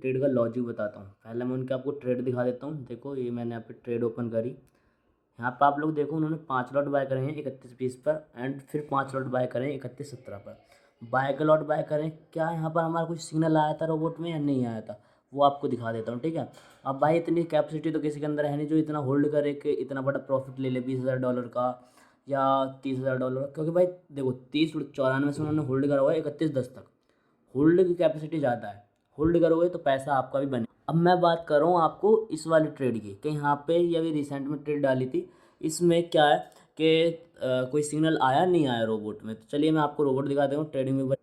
Trade का logic बताता हूँ। पहले मैं उनके आपको ट्रेड दिखा देता हूँ। देखो ये मैंने यहाँ पे ट्रेड ओपन करी, यहाँ पर आप लोग देखो उन्होंने 5 लॉट बाय करे हैं 31.20 पर एंड फिर 5 लॉट बाय करें 31.17 पर। बाय के लॉट बाय करें, क्या यहाँ पर हमारा कुछ सिग्नल आया था रोबोट में या नहीं आया था, वो आपको दिखा देता हूँ, ठीक है। अब भाई इतनी कैपेसिटी तो किसी के अंदर है नहीं जो इतना होल्ड करे कि इतना बड़ा प्रॉफिट ले ले $20,000 का या $30,000 का, क्योंकि भाई देखो 30.94 से उन्होंने होल्ड करा हुआ है 31.10 तक। होल्ड की कैपेसिटी ज़्यादा है, होल्ड करोगे तो पैसा आपका भी बने। अब मैं बात कर रहा हूँ आपको इस वाली ट्रेड की, कि यहाँ पे ये अभी रिसेंट में ट्रेड डाली थी। इसमें क्या है कि कोई सिग्नल आया नहीं आया रोबोट में। तो चलिए मैं आपको रोबोट दिखाता हूँ ट्रेडिंग व्यू।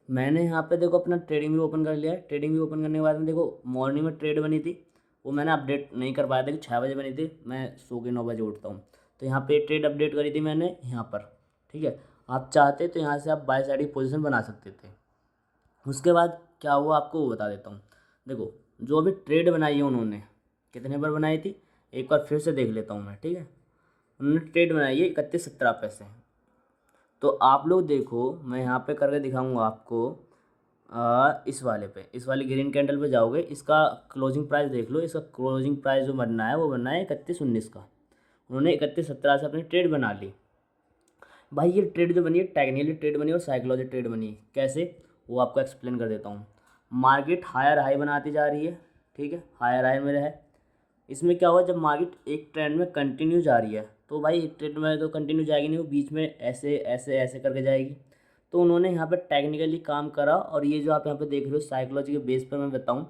मैंने यहाँ पे देखो अपना ट्रेडिंग व्यू ओपन कर लिया है। ट्रेडिंग व्यू ओपन करने के बाद में देखो मॉर्निंग में ट्रेड बनी थी, वो मैंने अपडेट नहीं कर पाया था कि 6 बजे बनी थी, मैं सो के 9 बजे उठता हूँ। तो यहाँ पे ट्रेड अपडेट करी थी मैंने यहाँ पर, ठीक है। आप चाहते तो यहाँ से आप बाय साइड की पोजीशन बना सकते थे। उसके बाद क्या हुआ आपको वो बता देता हूँ। देखो जो अभी ट्रेड बनाई है उन्होंने कितने पर बनाई थी, एक बार फिर से देख लेता हूँ मैं, ठीक है। उन्होंने ट्रेड बनाई है 31.17 पैसे। तो आप लोग देखो मैं यहाँ पे करके दिखाऊंगा आपको। इस वाले पे, इस वाली ग्रीन कैंडल पे जाओगे, इसका क्लोजिंग प्राइस देख लो। इसका क्लोजिंग प्राइस जो बनना है वो बनना है 31.19 का। उन्होंने 31.17 से अपनी ट्रेड बना ली। भाई ये ट्रेड जो बनी है टेक्निकली ट्रेड बनी है और साइकोलॉजी ट्रेड बनी है। कैसे, वो आपको एक्सप्लेन कर देता हूँ। मार्केट हायर हाई बनाती जा रही है, ठीक है, हायर हाई में है। इसमें क्या हुआ, जब मार्केट एक ट्रेंड में कंटिन्यू जा रही है तो भाई एक ट्रेंड में तो कंटिन्यू जाएगी नहीं, वो बीच में ऐसे ऐसे ऐसे करके जाएगी। तो उन्होंने यहाँ पे टेक्निकली काम करा, और ये जो आप यहाँ पे देख रहे हो साइकोलॉजी के बेस पर मैं बताऊँ,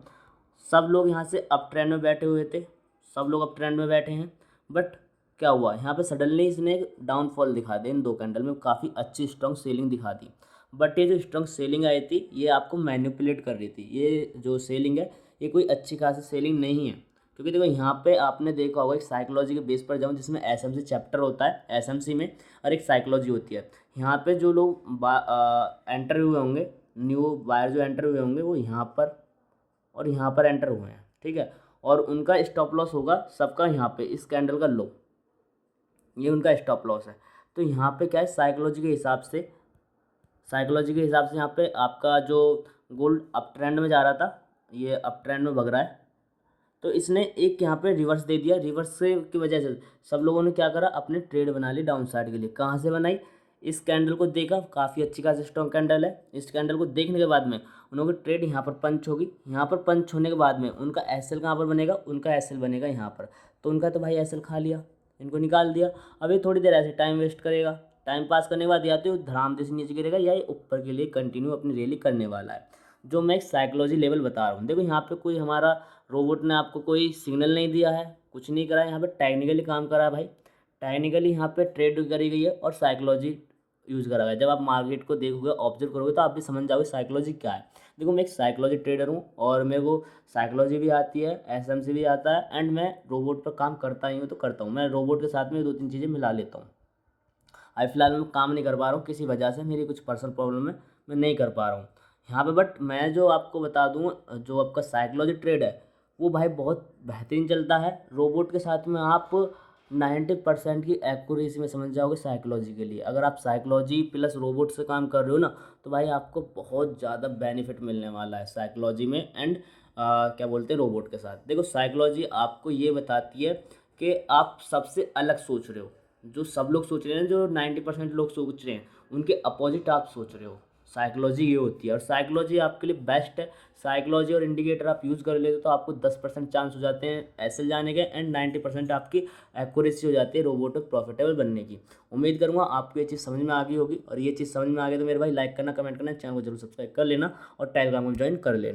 सब लोग यहाँ से अप ट्रेंड में बैठे हुए थे, सब लोग अप ट्रेंड में बैठे हैं। बट क्या हुआ यहाँ पे सडनली इसने एक डाउनफॉल दिखा दी। इन 2 कैंडल में काफ़ी अच्छी स्ट्रॉन्ग सेलिंग दिखा दी। बट ये जो स्ट्रॉन्ग सेलिंग आई थी ये आपको मैनिपुलेट कर रही थी। ये जो सेलिंग है ये कोई अच्छी खासी सेलिंग नहीं है, क्योंकि देखो यहाँ पे आपने देखा होगा एक साइकोलॉजी के बेस पर जाऊँ जिसमें एसएमसी चैप्टर होता है, एसएमसी में, और एक साइकोलॉजी होती है। यहाँ पे जो लोग एंटर हुए होंगे, न्यू बायर जो एंटर हुए होंगे वो यहाँ पर और यहाँ पर एंटर हुए हैं, ठीक है। और उनका स्टॉप लॉस होगा सबका यहाँ पे इस कैंडल का लो, ये उनका स्टॉप लॉस है। तो यहाँ पे क्या है, साइकोलॉजी के हिसाब से, साइकोलॉजी के हिसाब से यहाँ पे आपका जो गोल्ड अप ट्रेंड में जा रहा था ये अप ट्रेंड में भग रहा है। तो इसने एक यहाँ पे रिवर्स दे दिया। रिवर्स से की वजह से सब लोगों ने क्या करा, अपने ट्रेड बना ली डाउन साइड के लिए। कहाँ से बनाई, इस कैंडल को देखा, काफ़ी अच्छी खासी स्ट्रॉन्ग कैंडल है। इस कैंडल को देखने के बाद में उन की ट्रेड यहाँ पर पंच होगी। यहाँ पर पंच होने के बाद में उनका एसएल कहाँ पर बनेगा, उनका एसएल बनेगा यहाँ पर। तो उनका तो भाई एसएल खा लिया, इनको निकाल दिया। अब ये थोड़ी देर ऐसे टाइम वेस्ट करेगा, टाइम पास करने के बाद या तो धड़ाम से नीचे गिरेगा या ये ऊपर के लिए कंटिन्यू अपनी रैली करने वाला है। जो मैं एक साइकोलॉजी लेवल बता रहा हूँ। देखो यहाँ पे कोई हमारा रोबोट ने आपको कोई सिग्नल नहीं दिया है, कुछ नहीं करा है, यहाँ पे टेक्निकली काम करा है भाई। टेक्निकली यहाँ पे ट्रेड करी गई है और साइकोलॉजी यूज़ करा गया है। जब आप मार्केट को देखोगे, ऑब्जर्व करोगे तो आप भी समझ जाओगे साइकोलॉजी क्या है। देखो मैं एक साइकोलॉजी ट्रेडर हूँ और मेरे को साइकोलॉजी भी आती है, एसएमसी भी आता है, एंड मैं रोबोट पर काम करता ही हूँ तो करता हूँ। मैं रोबोट के साथ में 2-3 चीज़ें मिला लेता हूँ। अभी फ़िलहाल मैं काम नहीं कर पा रहा हूँ किसी वजह से, मेरी कुछ पर्सनल प्रॉब्लम है, मैं नहीं कर पा रहा हूँ यहाँ पे। बट मैं जो आपको बता दूँ, जो आपका साइकोलॉजी ट्रेड है वो भाई बहुत बेहतरीन चलता है। रोबोट के साथ में आप 90% की एक्यूरेसी में समझ जाओगे साइकोलॉजी के लिए। अगर आप साइकोलॉजी प्लस रोबोट से काम कर रहे हो ना, तो भाई आपको बहुत ज़्यादा बेनिफिट मिलने वाला है साइकोलॉजी में एंड क्या बोलते हैं रोबोट के साथ। देखो साइकोलॉजी आपको ये बताती है कि आप सबसे अलग सोच रहे हो। जो सब लोग सोच रहे हैं, जो 90% लोग सोच रहे हैं, उनके अपोजिट आप सोच रहे हो। साइकोलॉजी ये होती है, और साइकोलॉजी आपके लिए बेस्ट है। साइकोलॉजी और इंडिकेटर आप यूज़ कर लेते हो तो आपको 10% चांस हो जाते हैं ऐसे जाने के, एंड 90% आपकी एक्यूरेसी हो जाती है रोबोट प्रॉफिटेबल बनने की। उम्मीद करूँगा आपको ये चीज़ समझ में आ गई होगी, और ये चीज़ समझ में आ गई तो मेरे भाई लाइक करना, कमेंट करना, चैनल को जरूर सब्सक्राइब कर लेना और टेलीग्राम को ज्वाइन कर लेना।